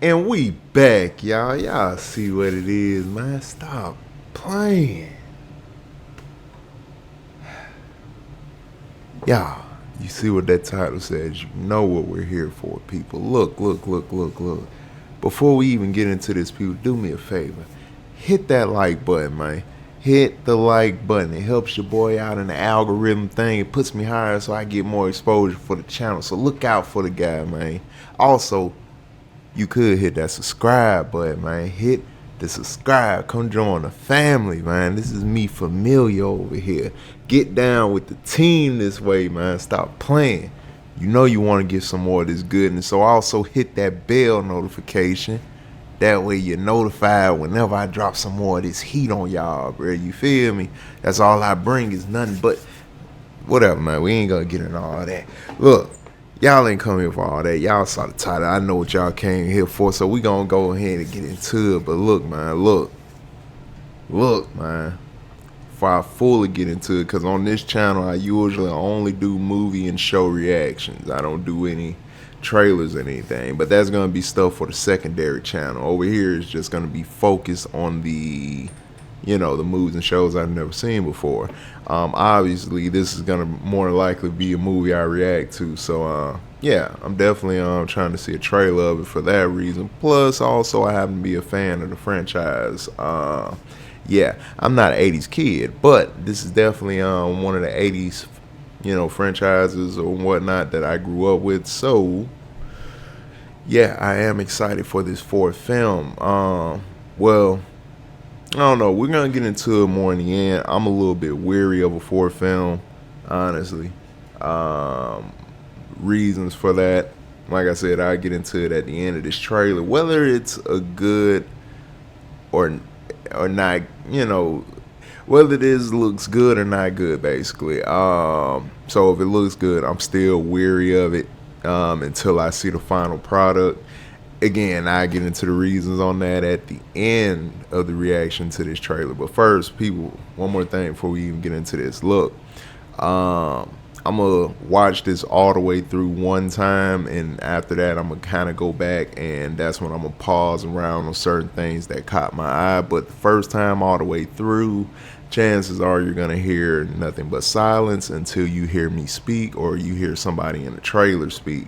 And we back, y'all. Y'all see what it is, man. Stop playing. Y'all, you see what that title says. You know what we're here for, people. Look. Before we even get into this, people, do me a favor. Hit that like button, man. Hit the like button. It helps your boy out in the algorithm thing. It puts me higher so I get more exposure for the channel. So look out for the guy, man. Also, you could hit that subscribe button, man. Hit the subscribe. Come join the family, man. This is me familiar over here. Get down with the team this way, man. Stop playing. You know you want to get some more of this goodness. So also hit that bell notification. That way you're notified whenever I drop some more of this heat on y'all, bro. You feel me? That's all I bring is nothing but whatever, man. We ain't gonna get into all that. Look. Y'all ain't come here for all that. Y'all saw the title. I know what y'all came here for, so we gonna go ahead and get into it. But look, man, look, man. Before I fully get into it, because on this channel, I usually only do movie and show reactions. I don't do any trailers or anything. But that's gonna be stuff for the secondary channel. Over here is just gonna be focused on the the movies and shows I've never seen before. Obviously, this is gonna more likely be a movie I react to. So, yeah, I'm definitely trying to see a trailer of it for that reason. Plus, also, I happen to be a fan of the franchise. Yeah, I'm not an 80s kid, but this is definitely one of the 80s, franchises or whatnot that I grew up with. So, yeah, I am excited for this fourth film. Well, I don't know. We're going to get into it more in the end. I'm a little bit weary of a fourth film, honestly. Reasons for that, like I said, I'll get into it at the end of this trailer. Whether it's a good or not, whether this looks good or not good, basically. So if it looks good, I'm still weary of it until I see the final product. Again, I get into the reasons on that at the end of the reaction to this trailer. But first, people, one more thing before we even get into this. Look, I'm going to watch this all the way through one time. And after that, I'm going to kind of go back. And that's when I'm going to pause around on certain things that caught my eye. But the first time all the way through, chances are you're going to hear nothing but silence until you hear me speak or you hear somebody in the trailer speak.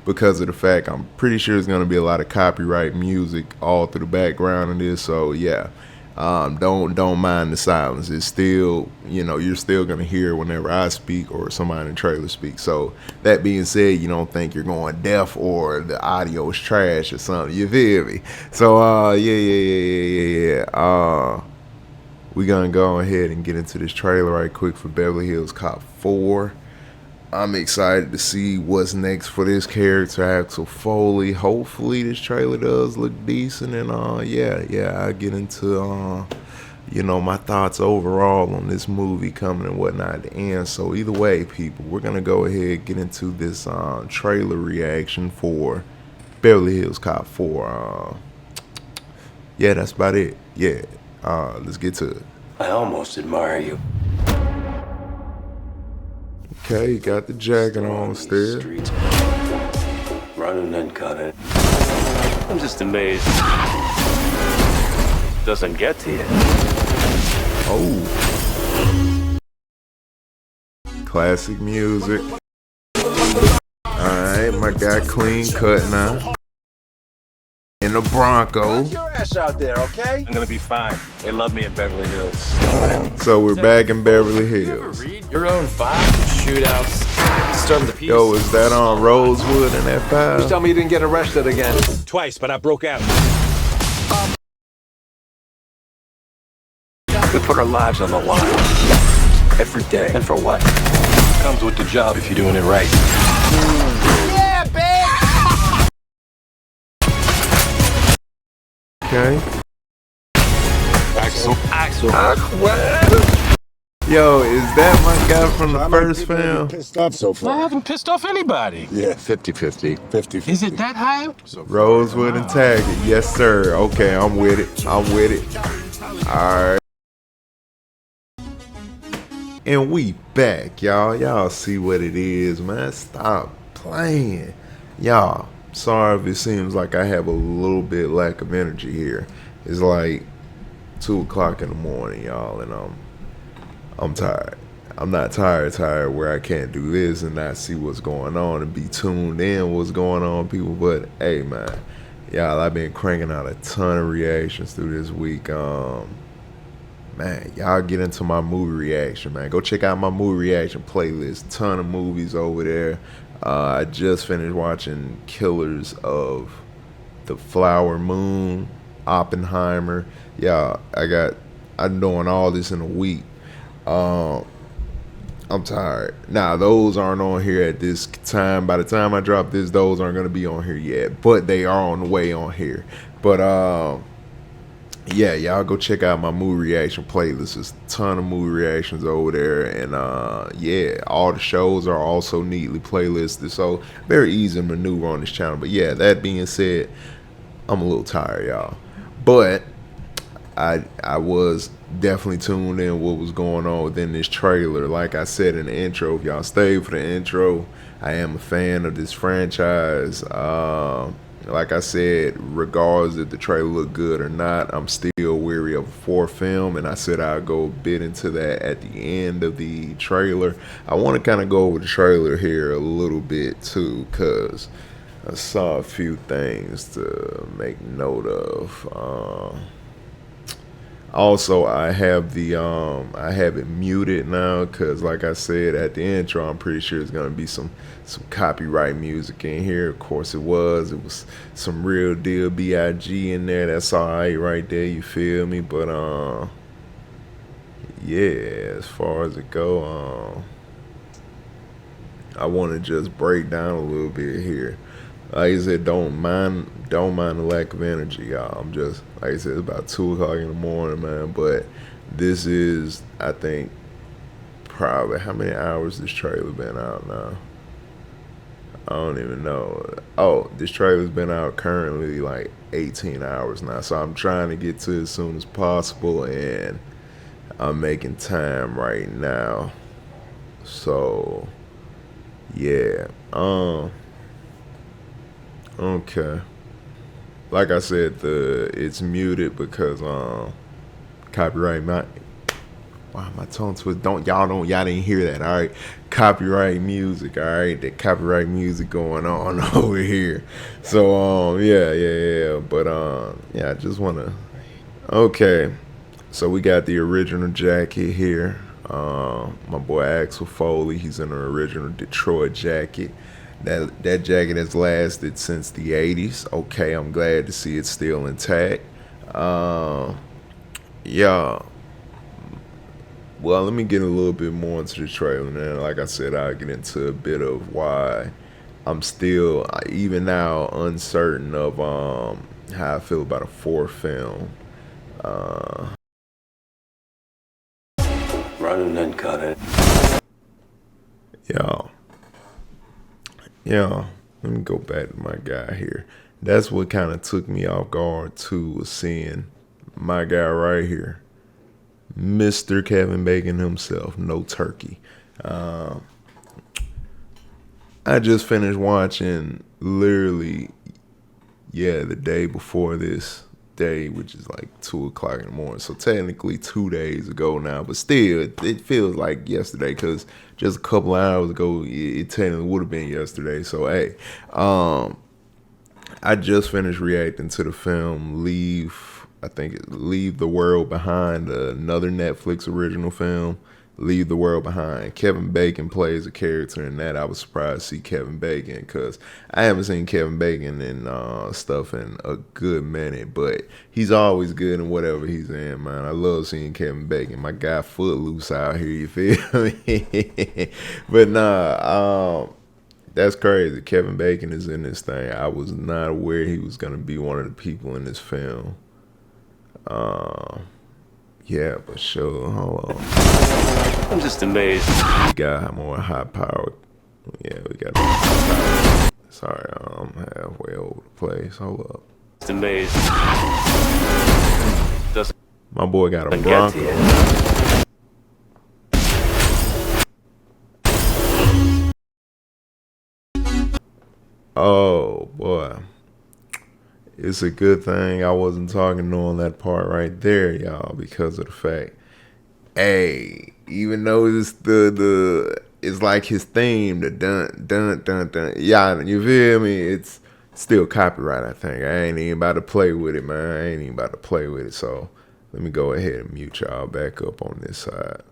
Because of the fact I'm pretty sure there's gonna be a lot of copyright music all through the background of this, so yeah, don't mind the silence. It's still, you're still gonna hear whenever I speak or somebody in the trailer speaks. So that being said, you don't think you're going deaf or the audio is trash or something. You feel me? So yeah. We gonna go ahead and get into this trailer right quick for Beverly Hills Cop 4. I'm excited to see what's next for this character, Axel Foley. Hopefully this trailer does look decent, and yeah, I get into my thoughts overall on this movie coming and whatnot at the end. So either way, people, we're gonna go ahead and get into this trailer reaction for Beverly Hills Cop 4. Yeah, that's about it. Yeah, let's get to it. I almost admire you. Okay, you got the jacket on still. Streets, running and cutting. I'm just amazed. Doesn't get to you. Oh. Classic music. Alright, my guy clean cut now. In the Bronco. Watch your ass out there, okay? I'm gonna be fine. They love me in Beverly Hills. So we're back in Beverly Hills. Read your own file. Shootouts. Storm the peace. Yo, is that on Rosewood in that file? Just tell me you didn't get arrested again. Twice, but I broke out. We put our lives on the line. Every day. And for what? Comes with the job if you're doing it right. Yeah, babe! Okay. Axel. Yo, is that my guy from the first film? Pissed off so I far. haven't pissed off anybody. Yeah, 50-50. 50. Is it that high? Rosewood and Taggart. Yes, sir. Okay, I'm with it. Alright. And we back, y'all. Y'all see what it is, man. Stop playing. Y'all, sorry if it seems like I have a little bit lack of energy here. It's like 2 o'clock in the morning, y'all, and I'm tired. I'm not tired where I can't do this and not see what's going on and be tuned in what's going on, people. But hey, man, y'all, I've been cranking out a ton of reactions through this week. Man, y'all get into my movie reaction, man. Go check out my movie reaction playlist. Ton of movies over there. I just finished watching Killers of the Flower Moon, Oppenheimer. Yeah, I'm doing all this in a week. I'm tired. Now, those aren't on here at this time. By the time I drop this, those aren't going to be on here yet. But they are on the way on here. But, yeah, y'all go check out my movie reaction playlist. There's a ton of movie reactions over there. And, yeah, all the shows are also neatly playlisted. So, very easy to maneuver on this channel. But, yeah, that being said, I'm a little tired, y'all. But I was definitely tuned in what was going on within this trailer. Like I said in the intro, if y'all stayed for the intro, I am a fan of this franchise. Like I said, regardless if the trailer looked good or not, I'm still weary of a fourth film, and I said I'll go a bit into that at the end of the trailer. I want to kind of go over the trailer here a little bit too, because I saw a few things to make note of. Also, I have it muted now because, like I said at the intro, I'm pretty sure it's gonna be some copyright music in here. Of course, it was some real deal B.I.G. in there. That's alright right there. You feel me? But yeah, as far as it go, I want to just break down a little bit here. Like I said, don't mind the lack of energy, y'all. I'm just, like I said, it's about 2 o'clock in the morning, man. But this is, I think, probably, how many hours this trailer been out now? I don't even know. Oh, this trailer's been out currently like 18 hours now. So I'm trying to get to it as soon as possible, and I'm making time right now. So, yeah. Okay. Like I said, it's muted because copyright my tongue twist. Y'all didn't hear that, all right? Copyright music, all right? That copyright music going on over here. So yeah. But yeah, I just wanna. Okay. So we got the original jacket here. My boy Axel Foley, he's in the original Detroit jacket. That jacket has lasted since the 80s. Okay, I'm glad to see it's still intact. Yeah. Well, let me get a little bit more into the trailer, and like I said, I'll get into a bit of why I'm still, even now, uncertain of how I feel about a fourth film. Run and then cut it. Yeah, let me go back to my guy here. That's what kind of took me off guard too, was seeing my guy right here, Mr. Kevin Bacon himself, No Turkey. I just finished watching literally, the day before this day, which is like 2 o'clock in the morning. So technically 2 days ago now, but still, it feels like yesterday because just a couple of hours ago, it technically would have been yesterday. So hey, I just finished reacting to the film Leave the World Behind, another Netflix original film. Leave the World Behind. Kevin Bacon plays a character in that. I was surprised to see Kevin Bacon because I haven't seen Kevin Bacon in stuff in a good minute, but he's always good in whatever he's in, man. I love seeing Kevin Bacon. My guy Footloose out here, you feel me? But nah, that's crazy. Kevin Bacon is in this thing. I was not aware he was going to be one of the people in this film. Yeah, but sure, hold on. I'm just amazed. We got more high power. Yeah, we got. Sorry, I'm halfway over the place. Hold up. Just amazed. My boy got a Get Bronco. to you. Oh boy, it's a good thing I wasn't talking on that part right there, y'all, because of the fact, hey, even though it's the it's like his theme, the dun dun dun dun, yeah, you feel me? It's still copyright, I think. I ain't even about to play with it, man. I ain't even about to play with it. So let me go ahead and mute y'all back up on this side.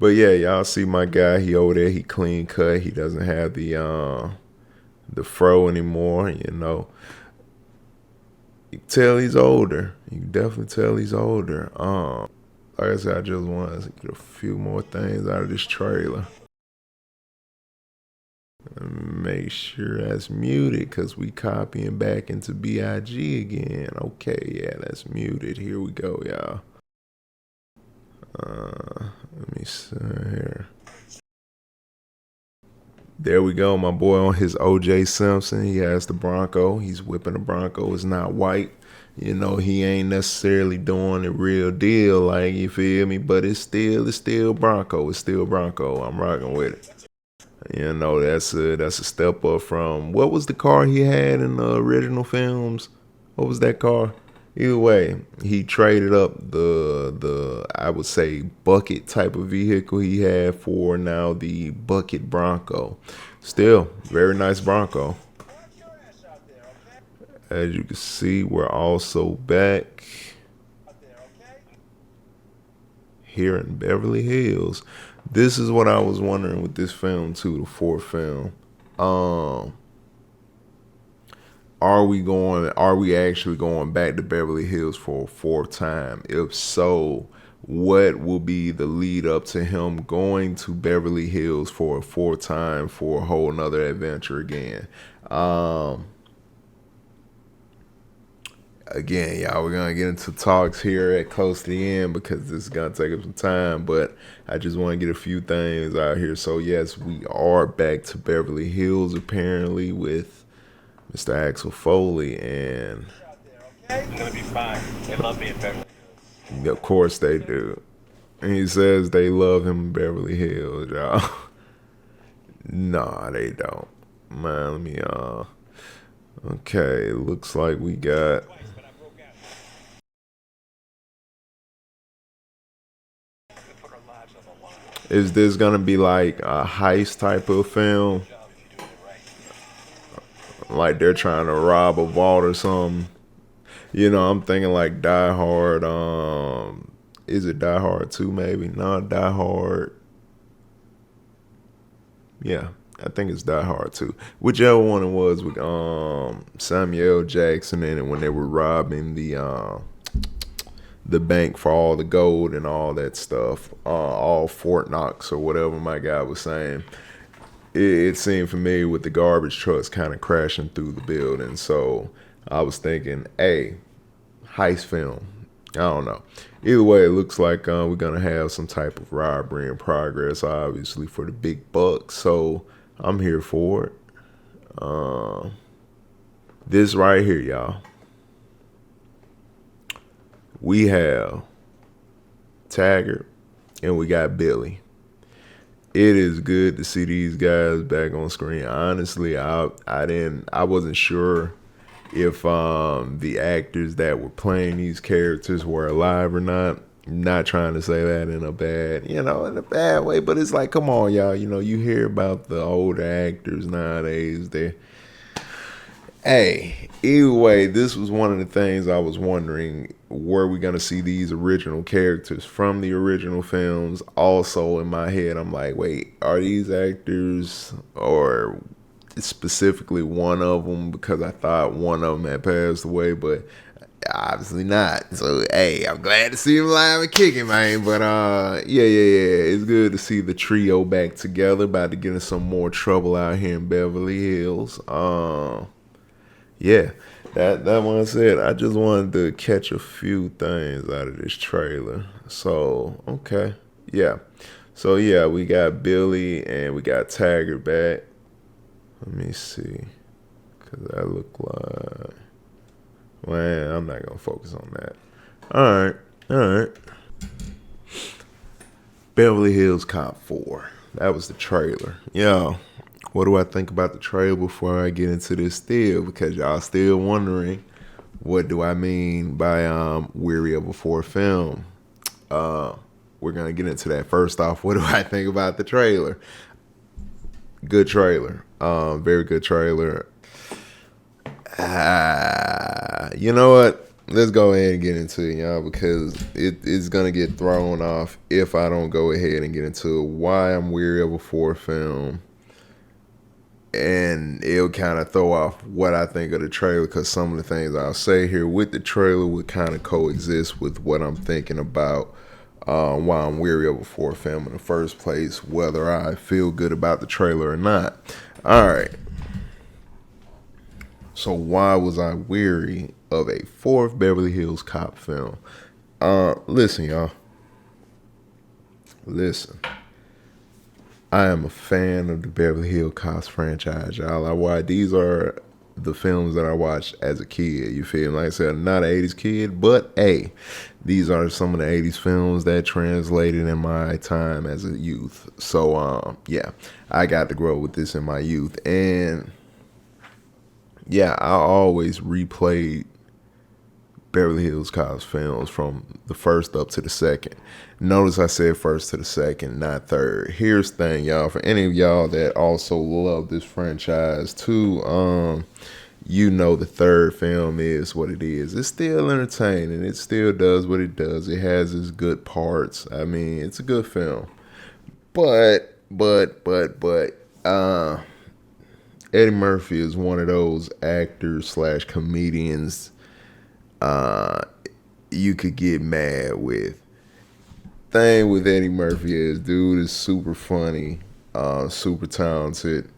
But yeah, y'all see my guy, he over there, he clean cut. He doesn't have the fro anymore, you know. You can tell he's older. You can definitely tell he's older. Like I said, I just want to get a few more things out of this trailer. Make sure that's muted because we copying back into BIG again. Okay, yeah, that's muted. Here we go, y'all. Let me see here. There we go, my boy on his OJ Simpson. He has the Bronco. He's whipping the Bronco. It's not white. You know, he ain't necessarily doing the real deal, like, you feel me? But it's still Bronco. It's still Bronco. I'm rocking with it. You know, that's a step up from, what was the car he had in the original films? What was that car? Either way, he traded up the I would say bucket type of vehicle he had for now the bucket Bronco. Still, very nice Bronco. As you can see, we're also back here in Beverly Hills. This is what I was wondering with this film too, the fourth film. Are we actually going back to Beverly Hills for a fourth time? If so, what will be the lead up to him going to Beverly Hills for a fourth time for a whole nother adventure again? Again, y'all, we're gonna get into talks here at close to the end because this is gonna take up some time, but I just want to get a few things out here. So yes, we are back to Beverly Hills apparently with Mr. Axel Foley, and It's gonna be fine. They love me in Beverly. of course they do. And he says they love him in Beverly Hills, y'all. Nah, they don't. Man, let me okay, looks like we got Is this gonna be like a heist type of film? Like they're trying to rob a vault or something? You know, I'm thinking like Die Hard. Is it Die Hard 2 maybe? No, Die Hard. Yeah, I think it's Die Hard 2. Whichever one it was with Samuel L. Jackson in it when they were robbing the bank for all the gold and all that stuff, all Fort Knox or whatever my guy was saying. It seemed familiar with the garbage trucks kind of crashing through the building. So I was thinking, hey, heist film. I don't know. Either way, it looks like we're going to have some type of robbery in progress, obviously, for the big bucks. So I'm here for it. This right here, y'all. We have Taggart and we got Billy. It is good to see these guys back on screen. Honestly, I wasn't sure if the actors that were playing these characters were alive or not. I'm not trying to say that in a bad way, but it's like, come on, y'all. You know, you hear about the older actors nowadays. Hey, either way, this was one of the things I was wondering, were we going to see these original characters from the original films? Also, in my head, I'm like, wait, are these actors, or specifically one of them, because I thought one of them had passed away, but obviously not. So, hey, I'm glad to see him alive and kicking, man. But, yeah. It's good to see the trio back together, about to get in some more trouble out here in Beverly Hills. Yeah, that one said, I just wanted to catch a few things out of this trailer. So, okay. Yeah. So, yeah, we got Billy and we got Taggart back. Let me see. Because that look like... Man, I'm not going to focus on that. All right. Beverly Hills Cop 4. That was the trailer. Yeah. What do I think about the trailer before I get into this still? Because y'all still wondering, what do I mean by weary of a fourth film? We're going to get into that. First off, what do I think about the trailer? Good trailer. Very good trailer. You know what? Let's go ahead and get into it, y'all, because it's going to get thrown off if I don't go ahead and get into why I'm weary of a fourth film. And it'll kind of throw off what I think of the trailer, because some of the things I'll say here with the trailer would kind of coexist with what I'm thinking about why I'm weary of a fourth film in the first place, whether I feel good about the trailer or not. All right. So why was I weary of a fourth Beverly Hills Cop film? Listen, y'all. Listen. I am a fan of the Beverly Hills Cops franchise, y'all. These are the films that I watched as a kid. You feel me? Like I said, I'm not an 80s kid, but hey, these are some of the 80s films that translated in my time as a youth. So, yeah, I got to grow up with this in my youth. And yeah, I always replayed Beverly Hills Cops films from the first up to the second. Notice I said first to the second, not third. Here's the thing, y'all. For any of y'all that also love this franchise too, you know the third film is what it is. It's still entertaining. It still does what it does. It has its good parts. I mean, it's a good film. But Eddie Murphy is one of those actors / comedians you could get mad with. Thing with Eddie Murphy is, dude is super funny, super talented,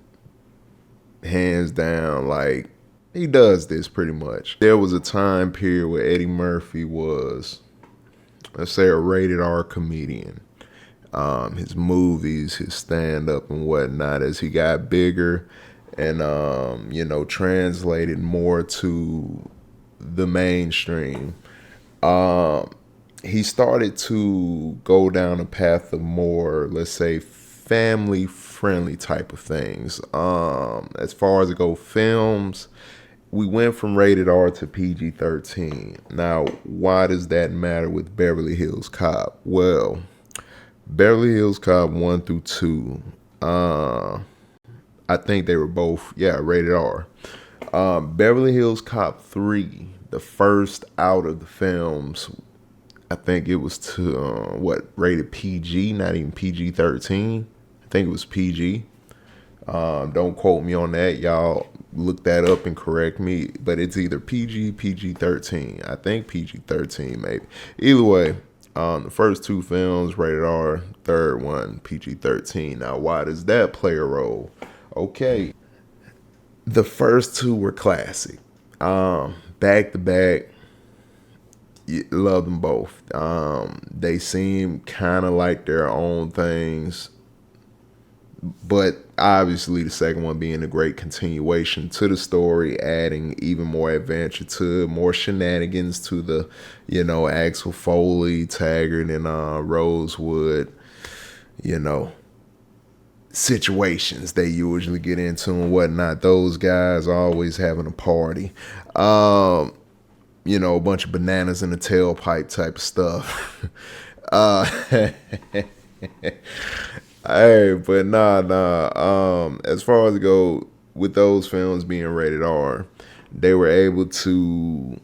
hands down. Like, he does this pretty much. There was a time period where Eddie Murphy was, let's say, a rated R comedian. His movies, his stand-up and whatnot, as he got bigger and translated more to the mainstream, he started to go down a path of more, let's say, family friendly type of things. As far as it go, films, we went from rated R to PG-13. Now, why does that matter with Beverly Hills Cop? Well, Beverly Hills Cop 1 through 2, I think they were both, rated R. Beverly Hills Cop 3, the first out of the films, I think it was to, rated PG, not even PG-13. I think it was PG. Don't quote me on that. Y'all look that up and correct me. But it's either PG, PG-13. I think PG-13 maybe. Either way, the first two films, rated R. Third one, PG-13. Now, why does that play a role? Okay. The first two were classic. Back to back. Love them both. They seem kind of like their own things, but obviously the second one being a great continuation to the story, adding even more adventure to it, more shenanigans to the, Axel Foley, Taggart, and Rosewood, situations they usually get into and whatnot. Those guys always having a party. A bunch of bananas in the tailpipe type of stuff. Hey, but nah. As far as it go with those films being rated R, they were able to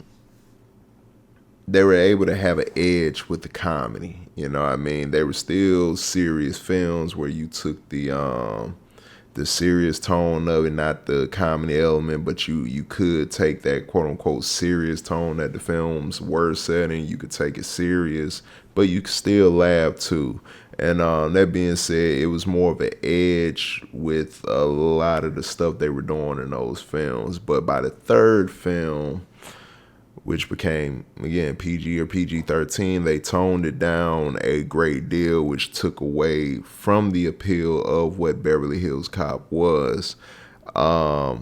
have an edge with the comedy. You know what I mean? They were still serious films where you took the serious tone of it, not the comedy element, but you could take that quote unquote serious tone that the films were setting. You could take it serious, but you could still laugh too. And that being said, it was more of an edge with a lot of the stuff they were doing in those films. But by the third film, which became, again, PG or PG-13, they toned it down a great deal, which took away from the appeal of what Beverly Hills Cop was. The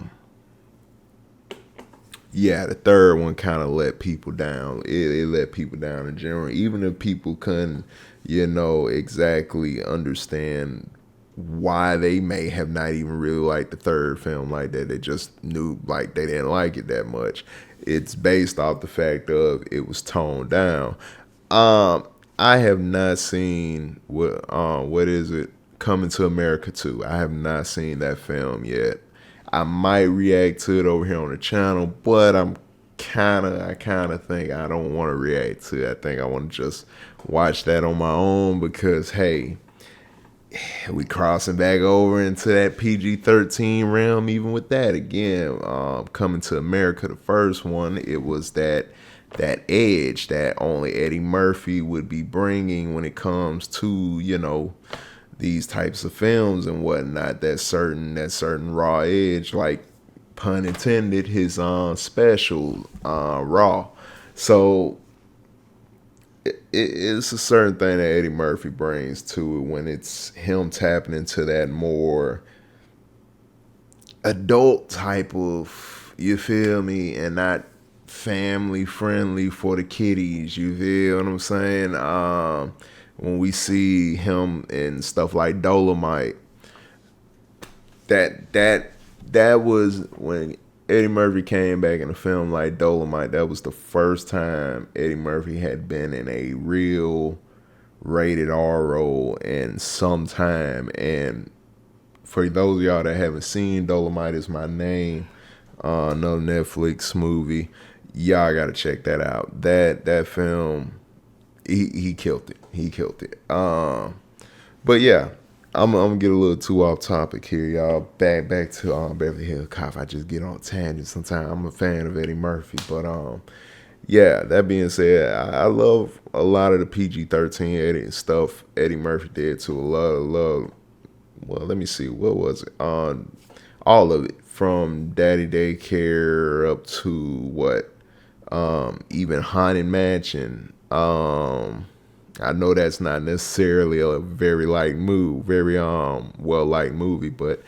third one kind of let people down. It let people down in general, even if people couldn't, exactly understand why they may have not even really liked the third film like that. They just knew like they didn't like it that much. It's based off the fact of it was toned down. I have not seen what is it? Coming to America 2. I have not seen that film yet. I might react to it over here on the channel, but I kind of think I don't want to react to it. I think I want to just watch that on my own because, hey, we crossing back over into that PG-13 realm. Even with that, again, Coming to America, the first one, it was that edge that only Eddie Murphy would be bringing when it comes to, you know, these types of films and whatnot. That certain raw edge, like pun intended, his special raw. So it's a certain thing that Eddie Murphy brings to it when it's him tapping into that more adult type of, you feel me, and not family friendly for the kiddies. You feel what I'm saying? When we see him in stuff like Dolomite, that was when Eddie Murphy came back in a film like Dolomite. That was the first time Eddie Murphy had been in a real rated R role in some time. And for those of y'all that haven't seen Dolomite Is My Name, another Netflix movie, y'all gotta check that out. That film, he killed it. He killed it. But yeah, I'm gonna get a little too off topic here, y'all. Back to Beverly Hills Cop. I just get on tangents sometimes. I'm a fan of Eddie Murphy, but yeah. That being said, I love a lot of the PG-13 Eddie stuff Eddie Murphy did to a lot of love. Well, let me see, what was it? All of it, from Daddy Daycare up to what? Even Haunted Mansion. I know that's not necessarily a very well liked movie, but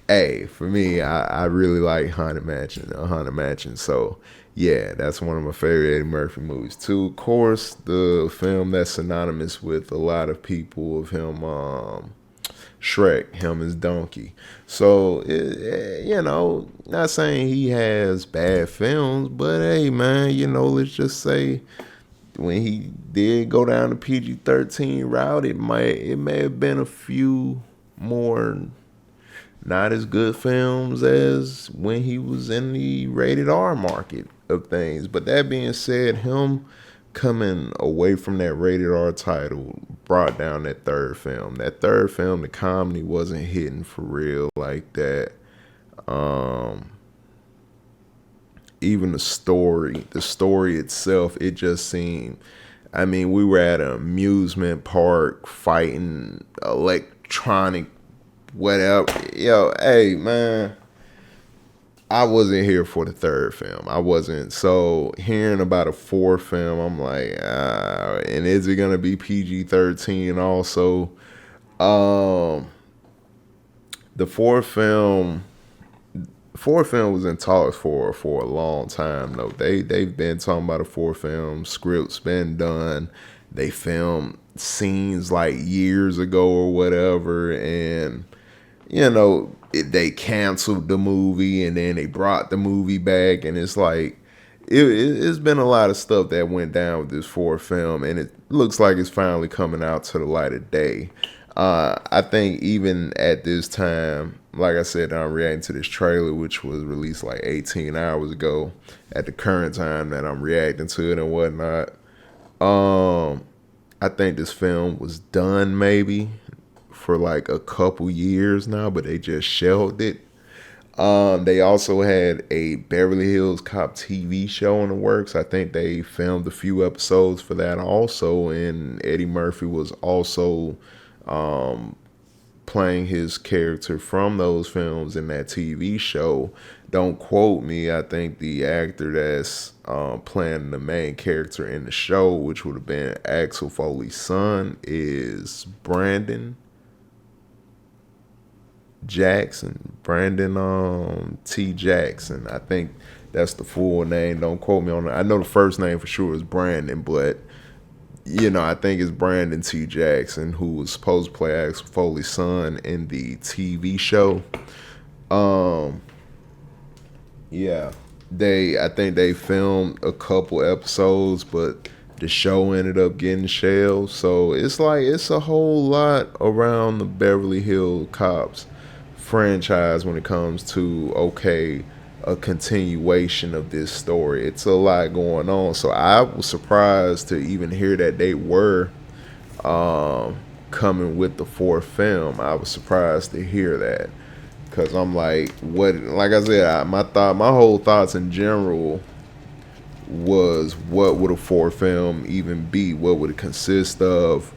hey, for me, I really like Haunted Mansion. So yeah, that's one of my favorite Eddie Murphy movies too. Of course, the film that's synonymous with a lot of people of him, Shrek, him as Donkey. So you know, not saying he has bad films, but hey man, you know, let's just say, when he did go down the PG-13 route, it may have been a few more not as good films as when he was in the rated R market of things. But that being said, him coming away from that rated R title brought down that third film. That third film, the comedy wasn't hitting for real like that. Even the story itself, it just seemed, I mean, we were at an amusement park fighting electronic whatever. Yo, hey man, I wasn't here for the third film. I wasn't. So hearing about a fourth film, I'm like, and is it gonna be PG-13 also? The fourth film was in talks for a long time though. They've been talking about a fourth film. Script's been done. They filmed scenes like years ago or whatever, and you know, they canceled the movie and then they brought the movie back, and it's like it's been a lot of stuff that went down with this fourth film, and it looks like it's finally coming out to the light of day. I think even at this time, like I said, I'm reacting to this trailer, which was released like 18 hours ago at the current time that I'm reacting to it and whatnot. I think this film was done maybe for like a couple years now, but they just shelved it. They also had a Beverly Hills Cop TV show in the works. I think they filmed a few episodes for that also, and Eddie Murphy was also playing his character from those films in that TV show. Don't quote me. I think the actor that's playing the main character in the show, which would have been Axel Foley's son, is Brandon T. Jackson. I think that's the full name. Don't quote me on it. I know the first name for sure is Brandon, but I think it's Brandon T. Jackson who was supposed to play Axel Foley's son in the TV show. Um, yeah, I think they filmed a couple episodes, but the show ended up getting shelved. So it's like it's a whole lot around the Beverly Hills Cops franchise when it comes to a continuation of this story. It's a lot going on. So I was surprised to even hear that they were coming with the fourth film. I was surprised to hear that because I'm like, what? Like I said, my whole thoughts in general was, what would a fourth film even be? What would it consist of?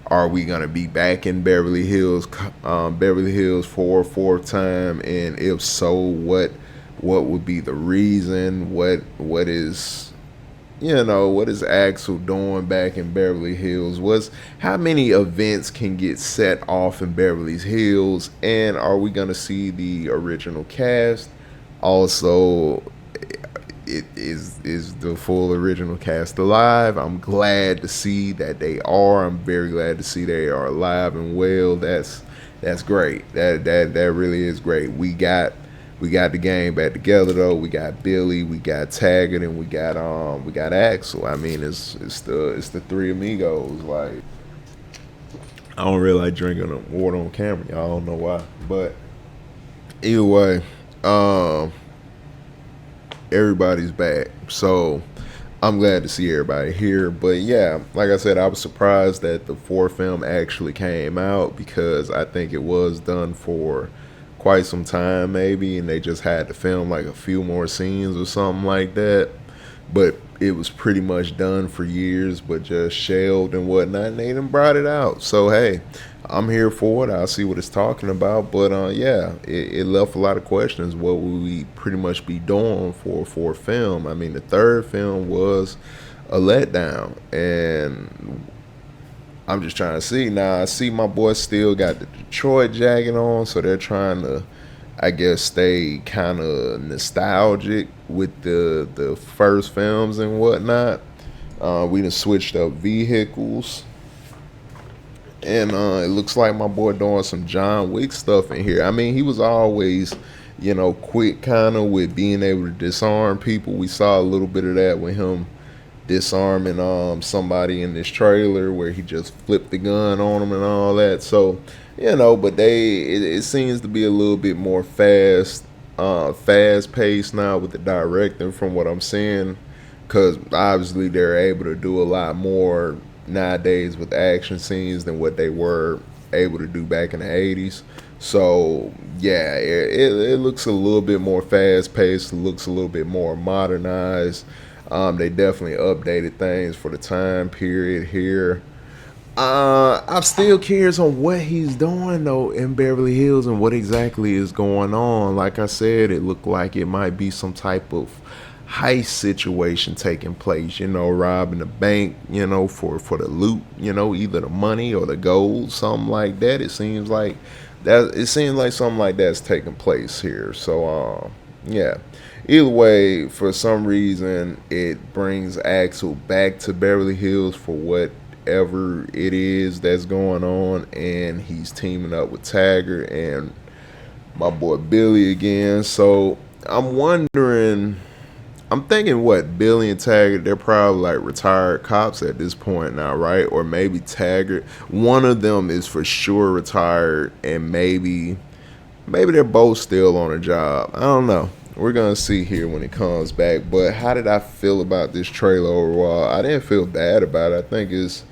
Are we gonna be back in Beverly Hills for a fourth time? And if so, what would be the reason? What is what is Axel doing back in Beverly Hills? How many events can get set off in Beverly Hills? And are we gonna see the original cast? Also, it is the full original cast alive? I'm glad to see that they are. I'm very glad to see they are alive and well. That's great. That really is great. We got the gang back together though. We got Billy, we got Taggart, and we got Axel. I mean, it's the three amigos. Like, I don't really like drinking water on camera. Y'all don't know why, but either way, everybody's back. So I'm glad to see everybody here. But yeah, like I said, I was surprised that the fourth film actually came out because I think it was done for quite some time maybe, and they just had to film like a few more scenes or something like that. But it was pretty much done for years, but just shelved and whatnot, and they done brought it out. So hey, I'm here for it. I'll see what it's talking about. But yeah, it left a lot of questions. What would we pretty much be doing for a fourth film? I mean, the third film was a letdown, and I'm just trying to see. Now, I see my boy still got the Detroit jacket on, so they're trying to, I guess, stay kind of nostalgic with the first films and whatnot. We done switched up vehicles. And it looks like my boy doing some John Wick stuff in here. I mean, he was always, quick kind of with being able to disarm people. We saw a little bit of that with him disarming somebody in this trailer where he just flipped the gun on him and all that. So, but it seems to be a little bit more fast paced now with the directing from what I'm seeing, because obviously they're able to do a lot more nowadays with action scenes than what they were able to do back in the 80s. So yeah, it looks a little bit more fast paced, looks a little bit more modernized. They definitely updated things for the time period here. I'm still curious on what he's doing though in Beverly Hills and what exactly is going on. Like I said, it looked like it might be some type of heist situation taking place, robbing the bank, for the loot, either the money or the gold, something like that. It seems like something like that's taking place here. So yeah, either way, for some reason it brings Axel back to Beverly Hills for whatever it is that's going on, and he's teaming up with Taggart and my boy Billy again. So I'm thinking Billy and Taggart, they're probably like retired cops at this point now, right? Or maybe Taggart, one of them is for sure retired, and maybe they're both still on a job. I don't know. We're gonna see here when it comes back. But how did I feel about this trailer overall? I didn't feel bad about it. I think it's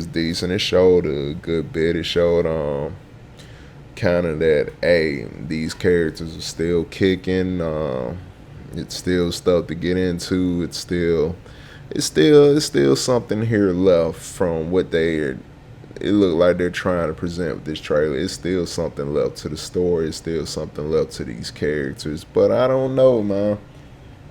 decent. It showed a good bit. It showed kind of that, hey, these characters are still kicking. It's still stuff to get into. It's still something here left from what it looked like they're trying to present with this trailer. It's still something left to the story. It's still something left to these characters. But I don't know, man.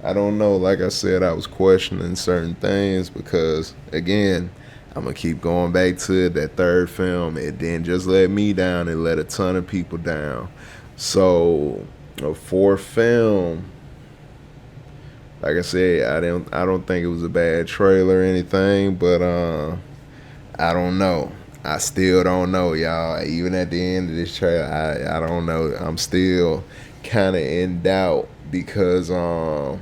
I don't know. Like I said, I was questioning certain things because, again, I'm going to keep going back to it. That third film, it didn't just let me down. It let a ton of people down. So, a fourth film, Like I said, I don't think it was a bad trailer or anything, but I don't know. I still don't know, y'all. Even at the end of this trailer, I don't know. I'm still kind of in doubt because y'all,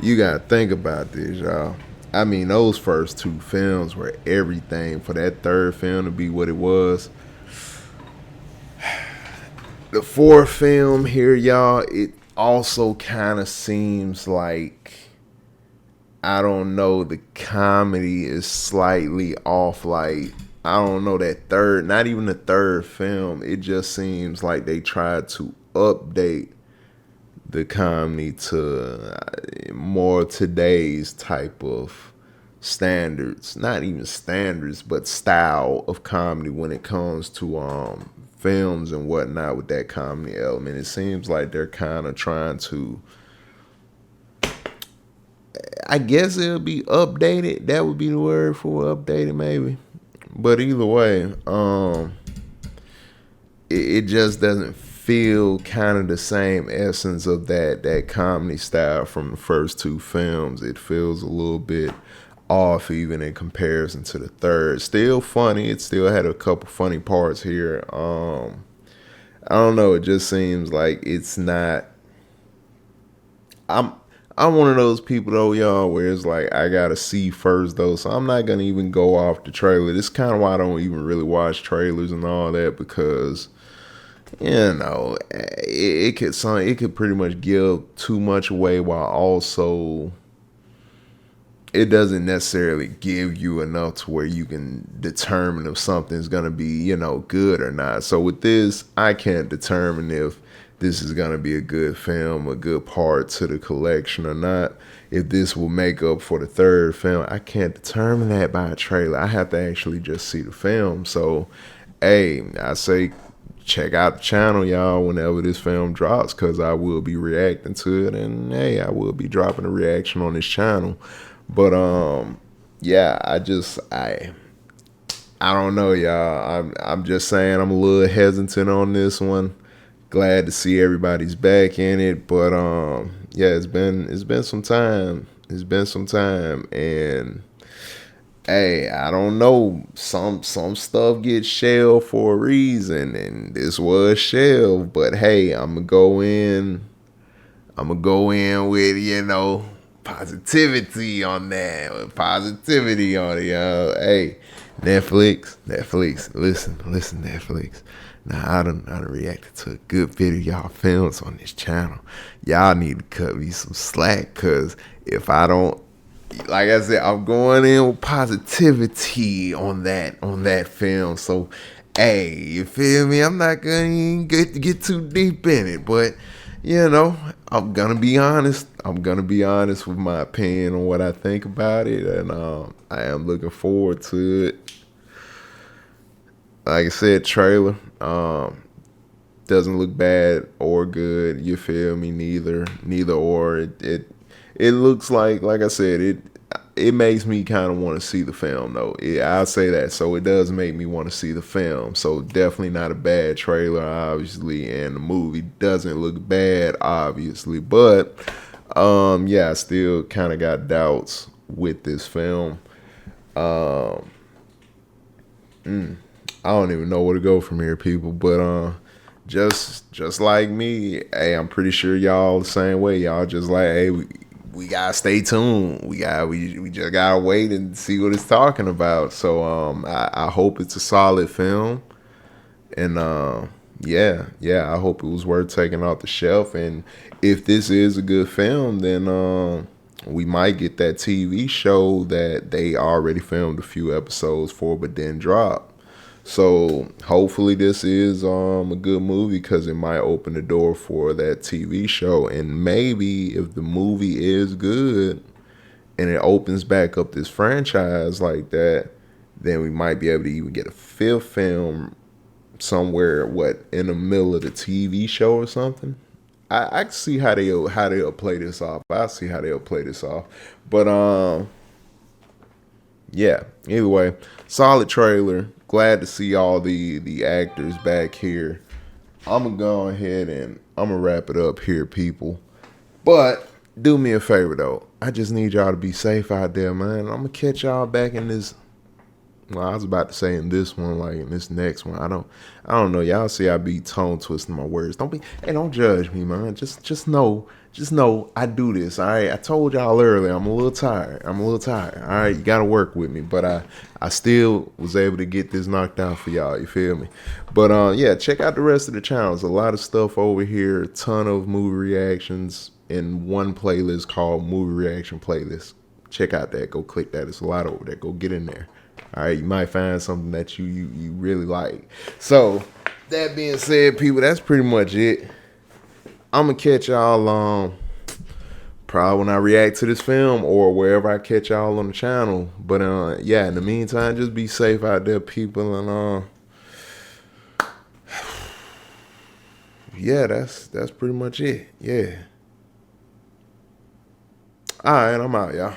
you gotta think about this, y'all. I mean, those first two films were everything. For that third film to be what it was, the fourth film here, y'all, it also kind of seems like, I don't know, the comedy is slightly off. Like, I don't know, that third, not even the third film, it just seems like they tried to update the comedy to more today's type of standards. Not even standards, but style of comedy when it comes to films and whatnot with that comedy element. It seems like they're kind of trying to, I guess it'll be updated. That would be the word for updated, maybe. But either way, it just doesn't feel kind of the same essence of that comedy style from the first two films. It feels a little bit off even in comparison to the third. Still funny. It still had a couple funny parts here. I don't know. It just seems like it's not. I'm one of those people though, y'all, where it's like I gotta see first though, so I'm not gonna even go off the trailer. This is kind of why I don't even really watch trailers and all that, because it could pretty much give too much away, while also it doesn't necessarily give you enough to where you can determine if something's gonna be good or not. So with this, I can't determine if this is going to be a good film, a good part to the collection or not. If this will make up for the third film, I can't determine that by a trailer. I have to actually just see the film. So, hey, I say check out the channel, y'all, whenever this film drops, because I will be reacting to it. And, hey, I will be dropping a reaction on this channel. But, yeah, I don't know, y'all. I'm just saying I'm a little hesitant on this one. Glad to see everybody's back in it, but yeah, it's been some time. It's been some time, and hey, I don't know. Some stuff gets shelved for a reason, and this was shelved. But hey, I'm gonna go in with positivity on that, with positivity on it, y'all. Hey, Netflix, listen, Netflix. Now, I done reacted to a good bit of y'all films on this channel. Y'all need to cut me some slack, because if I don't, like I said, I'm going in with positivity on that film. So, hey, you feel me? I'm not going to get too deep in it, but, I'm going to be honest. I'm going to be honest with my opinion on what I think about it, and I am looking forward to it. Like I said, trailer doesn't look bad or good. You feel me? Neither or. It looks like I said, it makes me kind of want to see the film though. I'll say that. So it does make me want to see the film. So definitely not a bad trailer, obviously, and the movie doesn't look bad, obviously. But yeah, I still kind of got doubts with this film. I don't even know where to go from here, people. But just like me, hey, I'm pretty sure y'all the same way. Y'all just like, hey, we gotta stay tuned. We just gotta wait and see what it's talking about. So I hope it's a solid film, and yeah, I hope it was worth taking off the shelf. And if this is a good film, then we might get that TV show that they already filmed a few episodes for, but then drop. So hopefully this is a good movie, because it might open the door for that TV show. And maybe if the movie is good and it opens back up this franchise like that, then we might be able to even get a fifth film somewhere, in the middle of the TV show or something. I can see how they'll play this off. I see how they'll play this off. But yeah, either way, solid trailer. Glad to see all the actors back here. I'm gonna go ahead and I'm gonna wrap it up here, people. But do me a favor though. I just need y'all to be safe out there, man. I'm gonna catch y'all back in this. Well, I was about to say in this one, like in this next one. I don't know. Y'all see I be tongue twisting my words. Don't judge me, man. Just know I do this. All right. I told y'all earlier, I'm a little tired. All right, you gotta work with me. But I still was able to get this knocked out for y'all. You feel me? But yeah, check out the rest of the channels. A lot of stuff over here. A ton of movie reactions in one playlist called Movie Reaction Playlist. Check out that. Go click that. It's a lot over there. Go get in there. All right, you might find something that you really like. So, that being said, people, that's pretty much it. I'm going to catch y'all probably when I react to this film or wherever I catch y'all on the channel. But, yeah, in the meantime, just be safe out there, people. And, yeah, that's pretty much it. Yeah. All right, I'm out, y'all.